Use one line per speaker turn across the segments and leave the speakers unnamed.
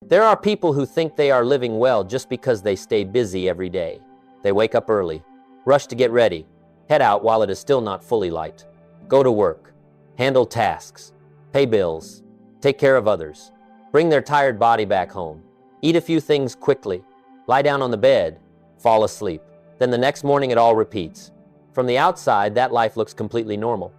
There are people who think they are living well just because they stay busy every day. They wake up early, rush to get ready, head out while it is still not fully light, go to work, handle tasks, pay bills, take care of others, bring their tired body back home, eat a few things quickly, lie down on the bed, fall asleep. Then the next morning it all repeats. From the outside, that life looks completely normal.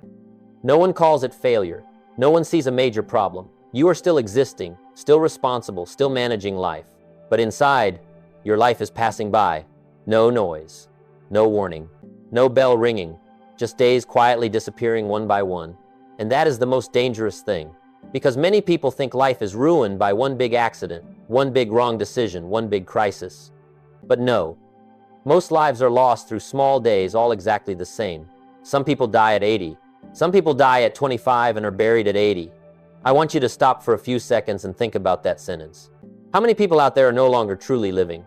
No one calls it failure. No one sees a major problem. You are still existing, still responsible, still managing life. But inside, your life is passing by. No noise, no warning, no bell ringing, just days quietly disappearing one by one. And that is the most dangerous thing, because many people think life is ruined by one big accident, one big wrong decision, one big crisis. But no. Most lives are lost through small days, all exactly the same. Some people die at 80. Some people die at 25 and are buried at 80. I want you to stop for a few seconds and think about that sentence. How many people out there are no longer truly living?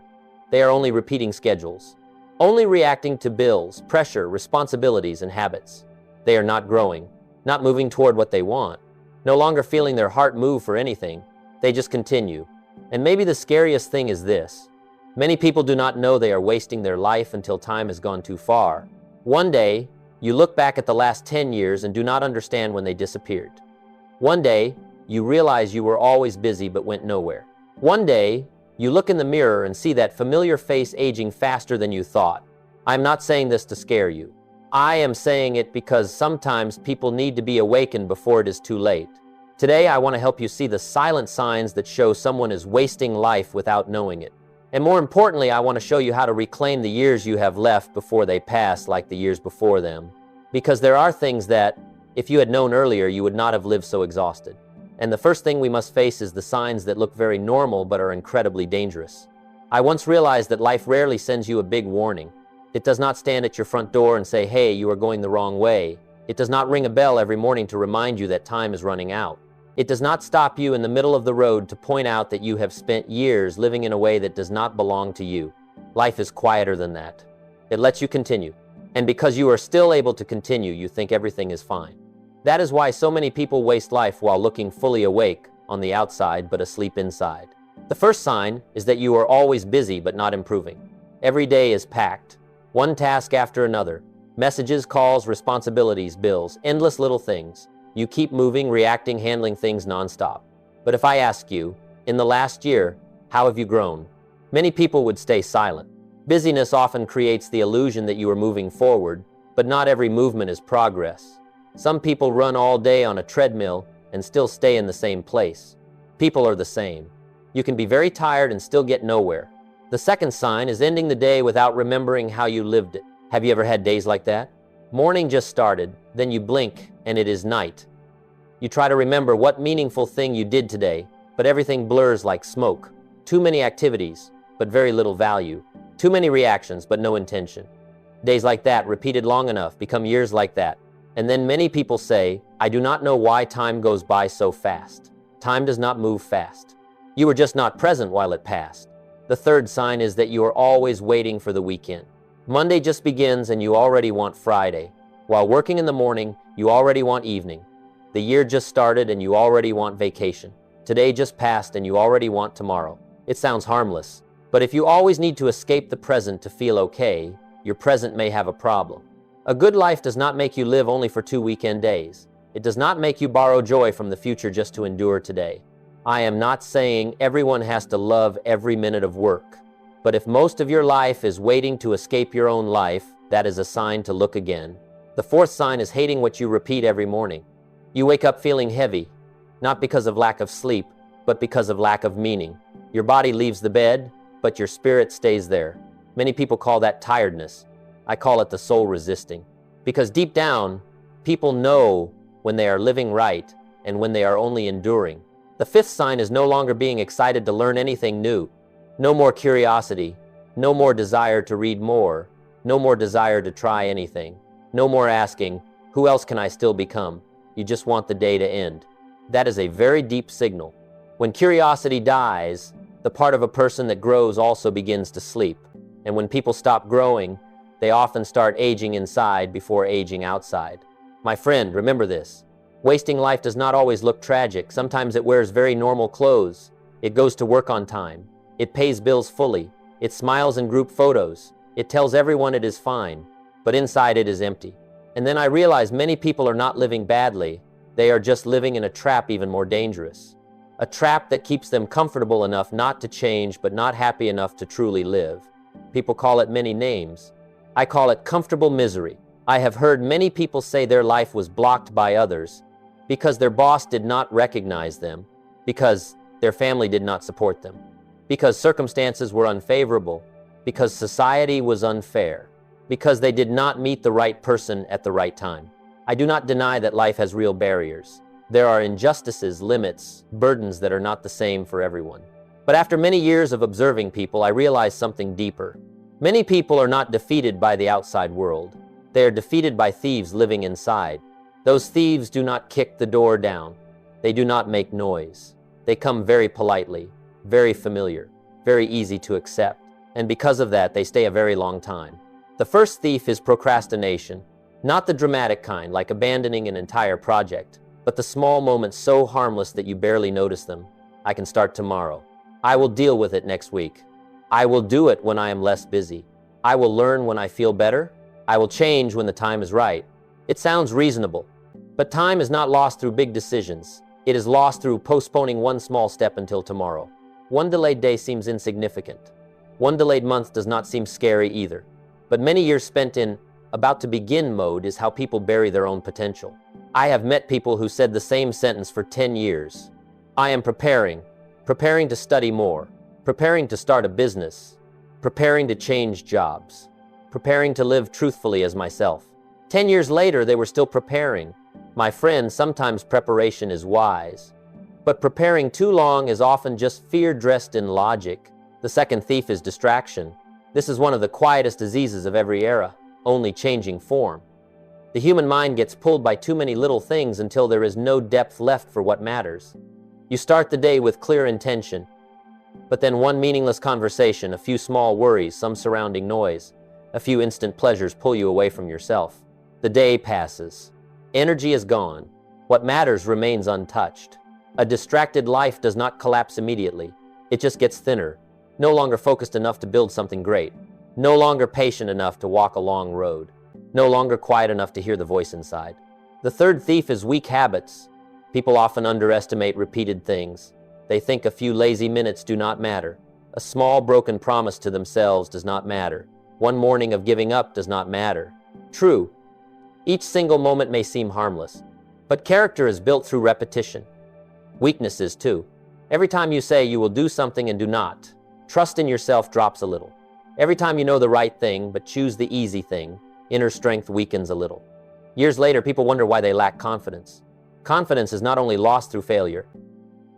They are only repeating schedules, only reacting to bills, pressure, responsibilities, and habits. They are not growing, not moving toward what they want, no longer feeling their heart move for anything. They just continue. And maybe the scariest thing is this. Many people do not know they are wasting their life until time has gone too far. One day, you look back at the last 10 years and do not understand when they disappeared. One day, you realize you were always busy but went nowhere. One day, you look in the mirror and see that familiar face aging faster than you thought. I'm not saying this to scare you. I am saying it because sometimes people need to be awakened before it is too late. Today, I want to help you see the silent signs that show someone is wasting life without knowing it. And more importantly, I want to show you how to reclaim the years you have left before they pass like the years before them. Because there are things that, if you had known earlier, you would not have lived so exhausted. And the first thing we must face is the signs that look very normal but are incredibly dangerous. I once realized that life rarely sends you a big warning. It does not stand at your front door and say, hey, you are going the wrong way. It does not ring a bell every morning to remind you that time is running out. It does not stop you in the middle of the road to point out that you have spent years living in a way that does not belong to you. Life is quieter than that. It lets you continue. And because you are still able to continue, you think everything is fine. That is why so many people waste life while looking fully awake on the outside but asleep inside. The first sign is that you are always busy but not improving. Every day is packed. One task after another. Messages, calls, responsibilities, bills, endless little things. You keep moving, reacting, handling things nonstop. But if I ask you, in the last year, how have you grown? Many people would stay silent. Busyness often creates the illusion that you are moving forward, but not every movement is progress. Some people run all day on a treadmill and still stay in the same place. People are the same. You can be very tired and still get nowhere. The second sign is ending the day without remembering how you lived it. Have you ever had days like that? Morning just started, then you blink and it is night. You try to remember what meaningful thing you did today, but everything blurs like smoke. Too many activities, but very little value. Too many reactions, but no intention. Days like that, repeated long enough, become years like that. And then many people say, I do not know why time goes by so fast. Time does not move fast. You were just not present while it passed. The third sign is that you are always waiting for the weekend. Monday just begins and you already want Friday. While working in the morning, you already want evening. The year just started and you already want vacation. Today just passed and you already want tomorrow. It sounds harmless, but if you always need to escape the present to feel okay, your present may have a problem. A good life does not make you live only for 2 weekend days. It does not make you borrow joy from the future just to endure today. I am not saying everyone has to love every minute of work. But if most of your life is waiting to escape your own life, that is a sign to look again. The fourth sign is hating what you repeat every morning. You wake up feeling heavy, not because of lack of sleep, but because of lack of meaning. Your body leaves the bed, but your spirit stays there. Many people call that tiredness. I call it the soul resisting. Because deep down, people know when they are living right and when they are only enduring. The fifth sign is no longer being excited to learn anything new. No more curiosity, no more desire to read more, no more desire to try anything, no more asking, who else can I still become? You just want the day to end. That is a very deep signal. When curiosity dies, the part of a person that grows also begins to sleep. And when people stop growing, they often start aging inside before aging outside. My friend, remember this. Wasting life does not always look tragic. Sometimes it wears very normal clothes. It goes to work on time. It pays bills fully. It smiles in group photos. It tells everyone it is fine, but inside it is empty. And then I realize many people are not living badly. They are just living in a trap even more dangerous. A trap that keeps them comfortable enough not to change, but not happy enough to truly live. People call it many names. I call it comfortable misery. I have heard many people say their life was blocked by others because their boss did not recognize them, because their family did not support them, because circumstances were unfavorable, because society was unfair, because they did not meet the right person at the right time. I do not deny that life has real barriers. There are injustices, limits, burdens that are not the same for everyone. But after many years of observing people, I realized something deeper. Many people are not defeated by the outside world. They are defeated by thieves living inside. Those thieves do not kick the door down. They do not make noise. They come very politely, very familiar, very easy to accept. And because of that, they stay a very long time. The first thief is procrastination. Not the dramatic kind, like abandoning an entire project, but the small moments so harmless that you barely notice them. I can start tomorrow. I will deal with it next week. I will do it when I am less busy. I will learn when I feel better. I will change when the time is right. It sounds reasonable, but time is not lost through big decisions. It is lost through postponing one small step until tomorrow. One delayed day seems insignificant. One delayed month does not seem scary either. But many years spent in about to begin mode is how people bury their own potential. I have met people who said the same sentence for 10 years. I am preparing to study more, preparing to start a business, preparing to change jobs, preparing to live truthfully as myself. 10 years later, they were still preparing. My friend, sometimes preparation is wise, but preparing too long is often just fear dressed in logic. The second thief is distraction. This is one of the quietest diseases of every era, only changing form. The human mind gets pulled by too many little things until there is no depth left for what matters. You start the day with clear intention, but then one meaningless conversation, a few small worries, some surrounding noise, a few instant pleasures pull you away from yourself. The day passes. Energy is gone. What matters remains untouched. A distracted life does not collapse immediately. It just gets thinner, no longer focused enough to build something great, no longer patient enough to walk a long road, no longer quiet enough to hear the voice inside. The third thief is weak habits. People often underestimate repeated things. They think a few lazy minutes do not matter. A small broken promise to themselves does not matter. One morning of giving up does not matter. True, each single moment may seem harmless, but character is built through repetition. Weaknesses too. Every time you say you will do something and do not, trust in yourself drops a little. Every time you know the right thing but choose the easy thing, inner strength weakens a little. Years later, people wonder why they lack confidence. Confidence is not only lost through failure,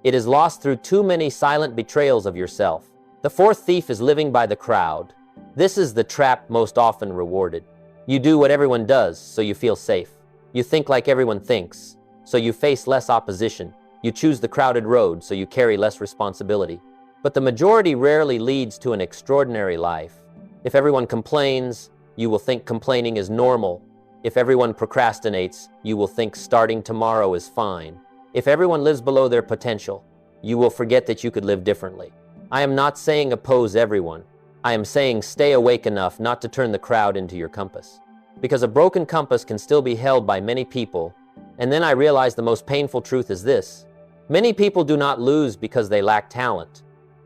it is lost through too many silent betrayals of yourself. The fourth thief is living by the crowd. This is the trap most often rewarded. You do what everyone does, so you feel safe. You think like everyone thinks, so you face less opposition. You choose the crowded road, so you carry less responsibility. But the majority rarely leads to an extraordinary life. If everyone complains, you will think complaining is normal. If everyone procrastinates, you will think starting tomorrow is fine. If everyone lives below their potential, you will forget that you could live differently. I am not saying oppose everyone. I am saying stay awake enough not to turn the crowd into your compass. Because a broken compass can still be held by many people. And then I realized the most painful truth is this. Many people do not lose because they lack talent.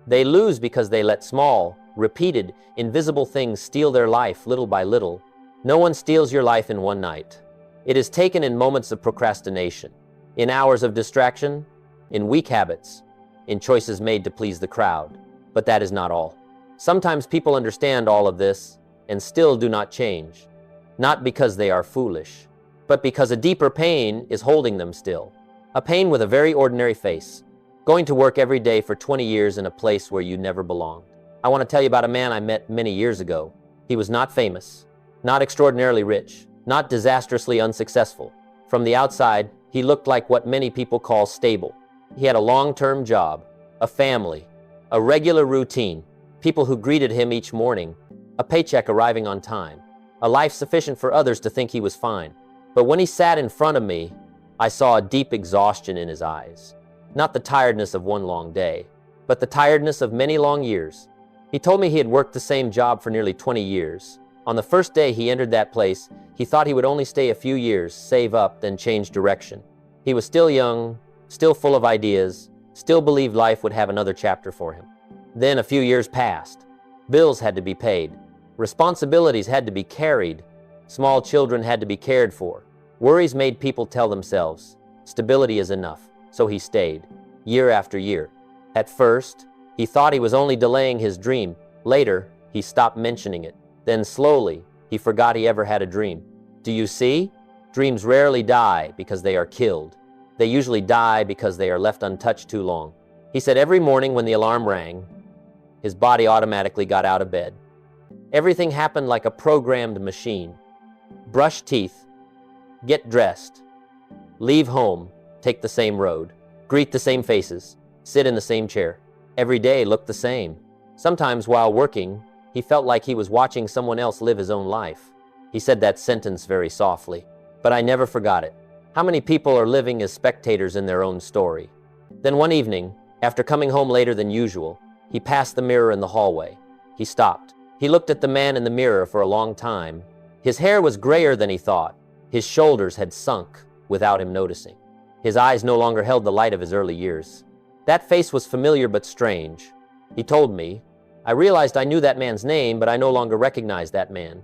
They lose because they let small, repeated, invisible things steal their life little by little. No one steals your life in one night. It is taken in moments of procrastination, in hours of distraction, in weak habits, in choices made to please the crowd. But that is not all. Sometimes people understand all of this and still do not change, not because they are foolish, but because a deeper pain is holding them still. A pain with a very ordinary face, going to work every day for 20 years in a place where you never belonged. I want to tell you about a man I met many years ago. He was not famous, not extraordinarily rich, not disastrously unsuccessful. From the outside, he looked like what many people call stable. He had a long-term job, a family, a regular routine, people who greeted him each morning, a paycheck arriving on time, a life sufficient for others to think he was fine. But when he sat in front of me, I saw a deep exhaustion in his eyes. Not the tiredness of one long day, but the tiredness of many long years. He told me he had worked the same job for nearly 20 years. On the first day he entered that place, he thought he would only stay a few years, save up, then change direction. He was still young, still full of ideas, still believed life would have another chapter for him. Then a few years passed. Bills had to be paid. Responsibilities had to be carried. Small children had to be cared for. Worries made people tell themselves, stability is enough. So he stayed, year after year. At first, he thought he was only delaying his dream. Later, he stopped mentioning it. Then slowly, he forgot he ever had a dream. Do you see? Dreams rarely die because they are killed. They usually die because they are left untouched too long. He said every morning when the alarm rang, his body automatically got out of bed. Everything happened like a programmed machine. Brush teeth, get dressed, leave home, take the same road, greet the same faces, sit in the same chair. Every day looked the same. Sometimes while working, he felt like he was watching someone else live his own life. He said that sentence very softly, but I never forgot it. How many people are living as spectators in their own story? Then one evening, after coming home later than usual, he passed the mirror in the hallway. He stopped. He looked at the man in the mirror for a long time. His hair was grayer than he thought. His shoulders had sunk without him noticing. His eyes no longer held the light of his early years. That face was familiar but strange. He told me, I realized I knew that man's name, but I no longer recognized that man.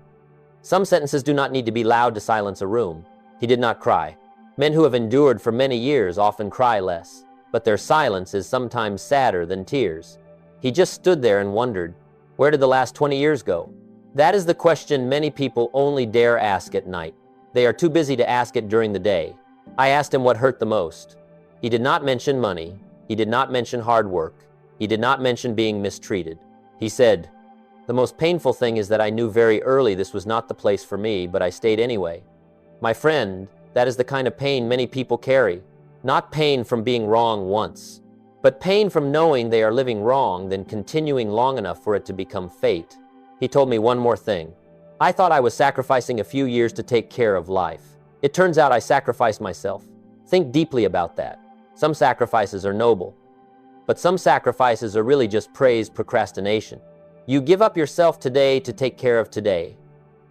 Some sentences do not need to be loud to silence a room. He did not cry. Men who have endured for many years often cry less, but their silence is sometimes sadder than tears. He just stood there and wondered, where did the last 20 years go? That is the question many people only dare ask at night. They are too busy to ask it during the day. I asked him what hurt the most. He did not mention money. He did not mention hard work. He did not mention being mistreated. He said, the most painful thing is that I knew very early this was not the place for me, but I stayed anyway. My friend, that is the kind of pain many people carry. Not pain from being wrong once, but pain from knowing they are living wrong, then continuing long enough for it to become fate. He told me one more thing. I thought I was sacrificing a few years to take care of life. It turns out I sacrificed myself. Think deeply about that. Some sacrifices are noble, but some sacrifices are really just praised procrastination. You give up yourself today to take care of today.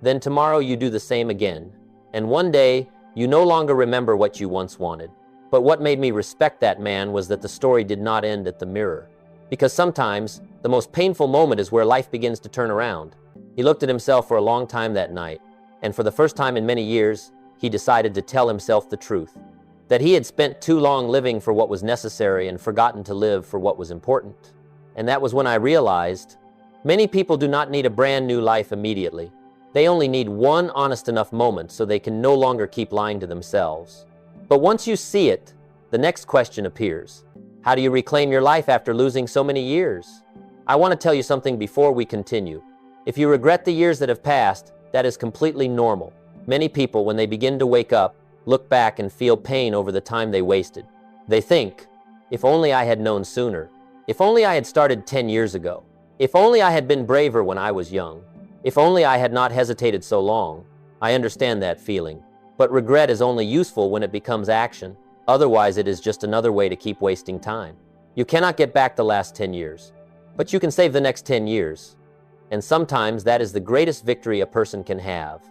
Then tomorrow you do the same again. And one day, you no longer remember what you once wanted. But what made me respect that man was that the story did not end at the mirror. Because sometimes, the most painful moment is where life begins to turn around. He looked at himself for a long time that night, and for the first time in many years, he decided to tell himself the truth. That he had spent too long living for what was necessary and forgotten to live for what was important. And that was when I realized, many people do not need a brand new life immediately. They only need one honest enough moment so they can no longer keep lying to themselves. But once you see it, the next question appears. How do you reclaim your life after losing so many years? I want to tell you something before we continue. If you regret the years that have passed, that is completely normal. Many people, when they begin to wake up, look back and feel pain over the time they wasted. They think, if only I had known sooner. If only I had started 10 years ago. If only I had been braver when I was young. If only I had not hesitated so long. I understand that feeling. But regret is only useful when it becomes action. Otherwise, it is just another way to keep wasting time. You cannot get back the last 10 years, but you can save the next 10 years. And sometimes that is the greatest victory a person can have.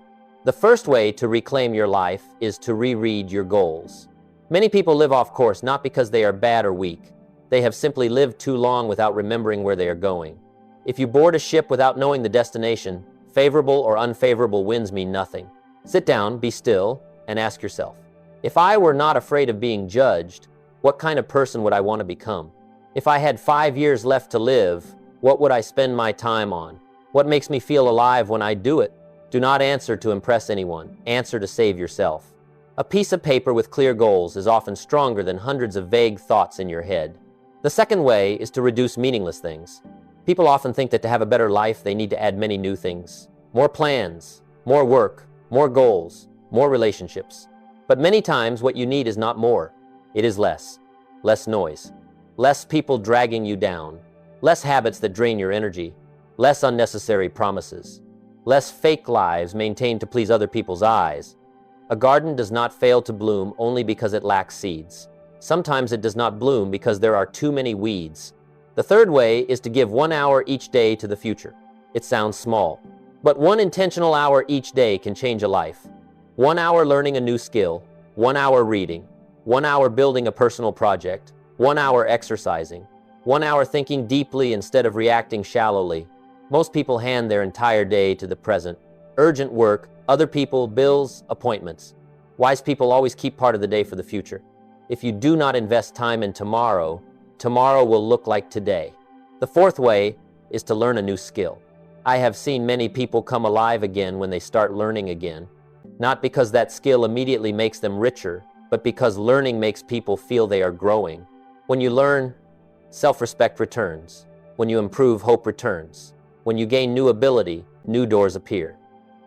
The first way to reclaim your life is to reread your goals. Many people live off course not because they are bad or weak. They have simply lived too long without remembering where they are going. If you board a ship without knowing the destination, favorable or unfavorable winds mean nothing. Sit down, be still, and ask yourself, if I were not afraid of being judged, what kind of person would I want to become? If I had 5 years left to live, what would I spend my time on? What makes me feel alive when I do it? Do not answer to impress anyone. Answer to save yourself. A piece of paper with clear goals is often stronger than hundreds of vague thoughts in your head. The second way is to reduce meaningless things. People often think that to have a better life, they need to add many new things. More plans, more work, more goals, more relationships. But many times what you need is not more. It is less. Less noise. Less people dragging you down. Less habits that drain your energy. Less unnecessary promises. Less fake lives maintained to please other people's eyes. A garden does not fail to bloom only because it lacks seeds. Sometimes it does not bloom because there are too many weeds. The third way is to give 1 hour each day to the future. It sounds small, but one intentional hour each day can change a life. 1 hour learning a new skill, 1 hour reading, 1 hour building a personal project, 1 hour exercising, 1 hour thinking deeply instead of reacting shallowly. Most people hand their entire day to the present. Urgent work, other people, bills, appointments. Wise people always keep part of the day for the future. If you do not invest time in tomorrow, tomorrow will look like today. The fourth way is to learn a new skill. I have seen many people come alive again when they start learning again, not because that skill immediately makes them richer, but because learning makes people feel they are growing. When you learn, self-respect returns. When you improve, hope returns. When you gain new ability, new doors appear.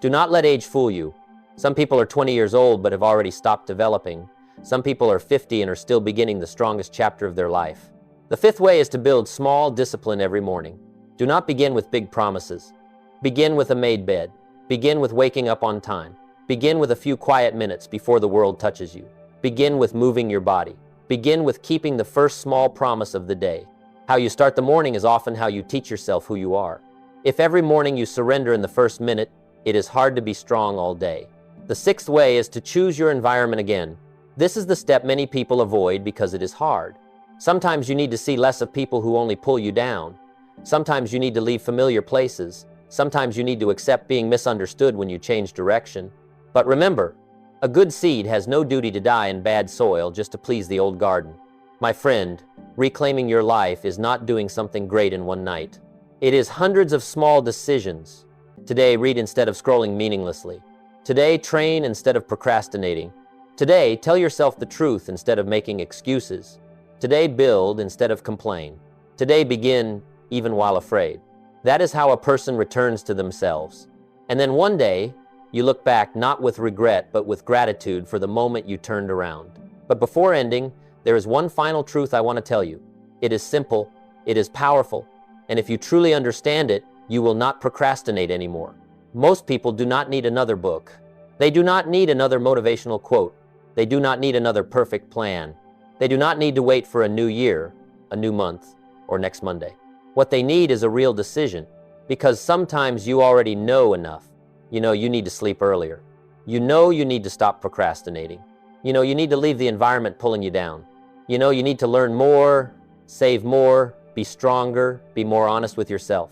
Do not let age fool you. Some people are 20 years old but have already stopped developing. Some people are 50 and are still beginning the strongest chapter of their life. The fifth way is to build small discipline every morning. Do not begin with big promises. Begin with a made bed. Begin with waking up on time. Begin with a few quiet minutes before the world touches you. Begin with moving your body. Begin with keeping the first small promise of the day. How you start the morning is often how you teach yourself who you are. If every morning you surrender in the first minute, it is hard to be strong all day. The sixth way is to choose your environment again. This is the step many people avoid because it is hard. Sometimes you need to see less of people who only pull you down. Sometimes you need to leave familiar places. Sometimes you need to accept being misunderstood when you change direction. But remember, a good seed has no duty to die in bad soil just to please the old garden. My friend, reclaiming your life is not doing something great in one night. It is hundreds of small decisions. Today, read instead of scrolling meaninglessly. Today, train instead of procrastinating. Today, tell yourself the truth instead of making excuses. Today, build instead of complain. Today, begin even while afraid. That is how a person returns to themselves. And then one day, you look back not with regret but with gratitude for the moment you turned around. But before ending, there is one final truth I want to tell you. It is simple, it is powerful, and if you truly understand it, you will not procrastinate anymore. Most people do not need another book. They do not need another motivational quote. They do not need another perfect plan. They do not need to wait for a new year, a new month, or next Monday. What they need is a real decision, because sometimes you already know enough. You know you need to sleep earlier. You know you need to stop procrastinating. You know you need to leave the environment pulling you down. You know you need to learn more, save more, be stronger, be more honest with yourself.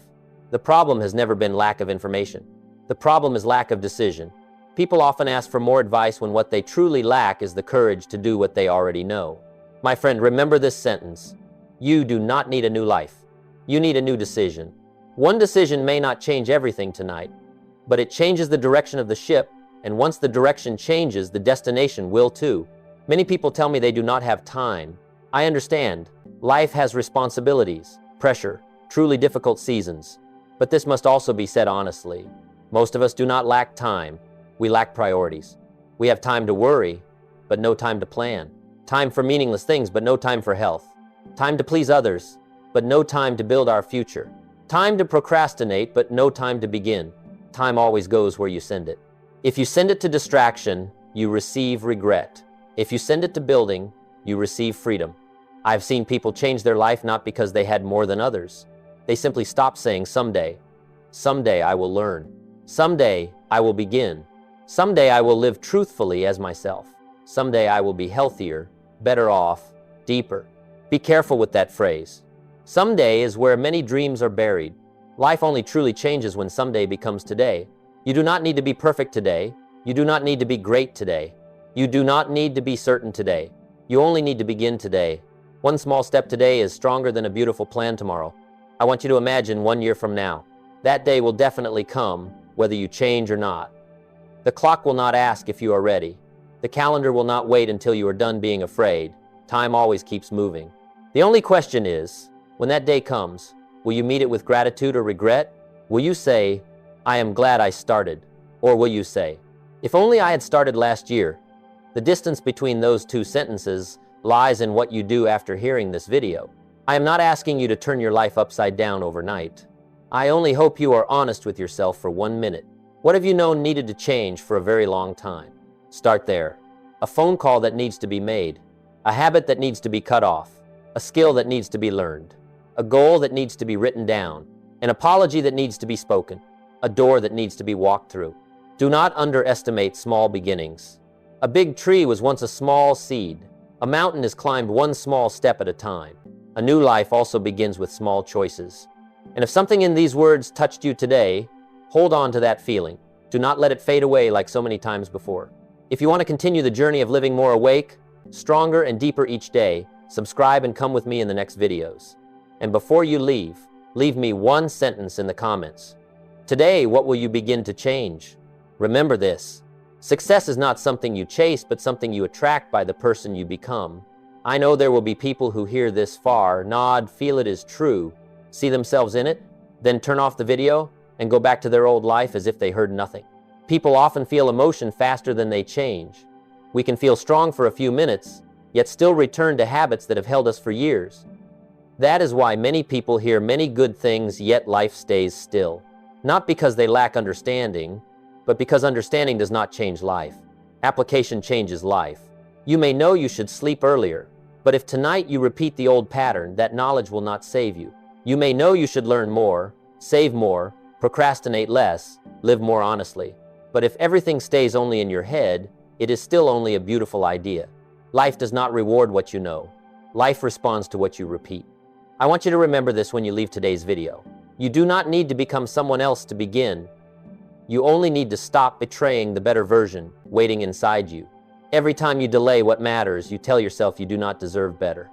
The problem has never been lack of information. The problem is lack of decision. People often ask for more advice when what they truly lack is the courage to do what they already know. My friend, remember this sentence. You do not need a new life. You need a new decision. One decision may not change everything tonight, but it changes the direction of the ship, and once the direction changes, the destination will too. Many people tell me they do not have time. I understand. Life has responsibilities, pressure, truly difficult seasons. But this must also be said honestly. Most of us do not lack time. We lack priorities. We have time to worry, but no time to plan. Time for meaningless things, but no time for health. Time to please others, but no time to build our future. Time to procrastinate, but no time to begin. Time always goes where you send it. If you send it to distraction, you receive regret. If you send it to building, you receive freedom. I've seen people change their life not because they had more than others. They simply stopped saying someday. Someday I will learn. Someday I will begin. Someday I will live truthfully as myself. Someday I will be healthier, better off, deeper. Be careful with that phrase. Someday is where many dreams are buried. Life only truly changes when someday becomes today. You do not need to be perfect today. You do not need to be great today. You do not need to be certain today. You only need to begin today. One small step today is stronger than a beautiful plan tomorrow. I want you to imagine 1 year from now. That day will definitely come, whether you change or not. The clock will not ask if you are ready. The calendar will not wait until you are done being afraid. Time always keeps moving. The only question is, when that day comes, will you meet it with gratitude or regret? Will you say, I am glad I started? Or will you say, if only I had started last year? The distance between those two sentences lies in what you do after hearing this video. I am not asking you to turn your life upside down overnight. I only hope you are honest with yourself for 1 minute. What have you known needed to change for a very long time? Start there. A phone call that needs to be made. A habit that needs to be cut off. A skill that needs to be learned. a goal that needs to be written down, an apology that needs to be spoken, a door that needs to be walked through. Do not underestimate small beginnings. A big tree was once a small seed. A mountain is climbed one small step at a time. A new life also begins with small choices. And if something in these words touched you today, hold on to that feeling. Do not let it fade away like so many times before. If you want to continue the journey of living more awake, stronger and deeper each day, subscribe and come with me in the next videos. And before you leave me one sentence in the comments. Today, what will you begin to change? Remember this. Success is not something you chase, but something you attract by the person you become. I know there will be people who hear this far, nod, feel it is true, see themselves in it, then turn off the video and go back to their old life as if they heard nothing. People often feel emotion faster than they change. We can feel strong for a few minutes, yet still return to habits that have held us for years. That is why many people hear many good things, yet life stays still. Not because they lack understanding, but because understanding does not change life. Application changes life. You may know you should sleep earlier, but if tonight you repeat the old pattern, that knowledge will not save you. You may know you should learn more, save more, procrastinate less, live more honestly. But if everything stays only in your head, it is still only a beautiful idea. Life does not reward what you know. Life responds to what you repeat. I want you to remember this when you leave today's video. You do not need to become someone else to begin. You only need to stop betraying the better version waiting inside you. Every time you delay what matters, you tell yourself you do not deserve better.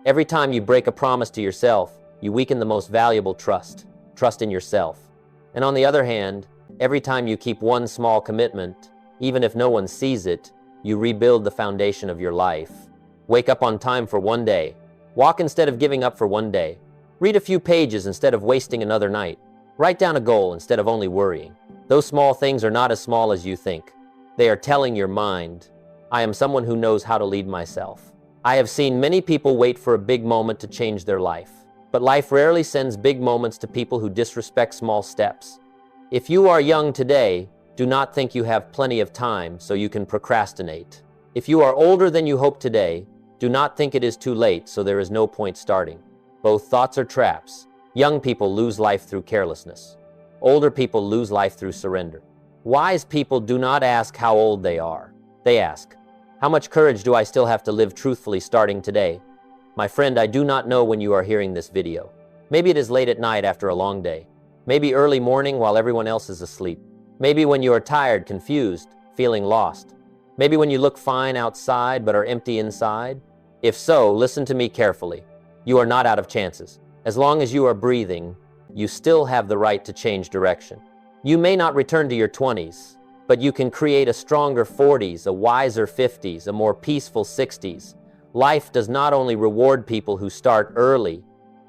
Every time you break a promise to yourself, you weaken the most valuable trust in yourself. And on the other hand, every time you keep one small commitment, even if no one sees it, you rebuild the foundation of your life. Wake up on time for one day. Walk instead of giving up for one day. Read a few pages instead of wasting another night. Write down a goal instead of only worrying. Those small things are not as small as you think. They are telling your mind, I am someone who knows how to lead myself. I have seen many people wait for a big moment to change their life. But life rarely sends big moments to people who disrespect small steps. If you are young today, do not think you have plenty of time so you can procrastinate. If you are older than you hope today, do not think it is too late so there is no point starting. Both thoughts are traps. Young people lose life through carelessness. Older people lose life through surrender. Wise people do not ask how old they are. They ask, how much courage do I still have to live truthfully starting today? My friend, I do not know when you are hearing this video. Maybe it is late at night after a long day. Maybe early morning while everyone else is asleep. Maybe when you are tired, confused, feeling lost. Maybe when you look fine outside but are empty inside. If so, listen to me carefully. You are not out of chances. As long as you are breathing, you still have the right to change direction. You may not return to your 20s, but you can create a stronger 40s, a wiser 50s, a more peaceful 60s. Life does not only reward people who start early,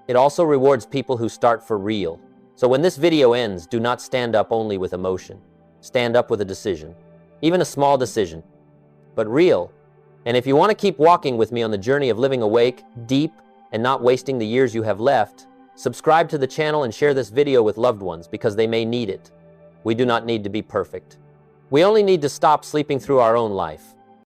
it also rewards people who start for real. So when this video ends, do not stand up only with emotion. Stand up with a decision. Even a small decision, but real. And if you want to keep walking with me on the journey of living awake, deep, and not wasting the years you have left, subscribe to the channel and share this video with loved ones because they may need it. We do not need to be perfect. We only need to stop sleeping through our own life.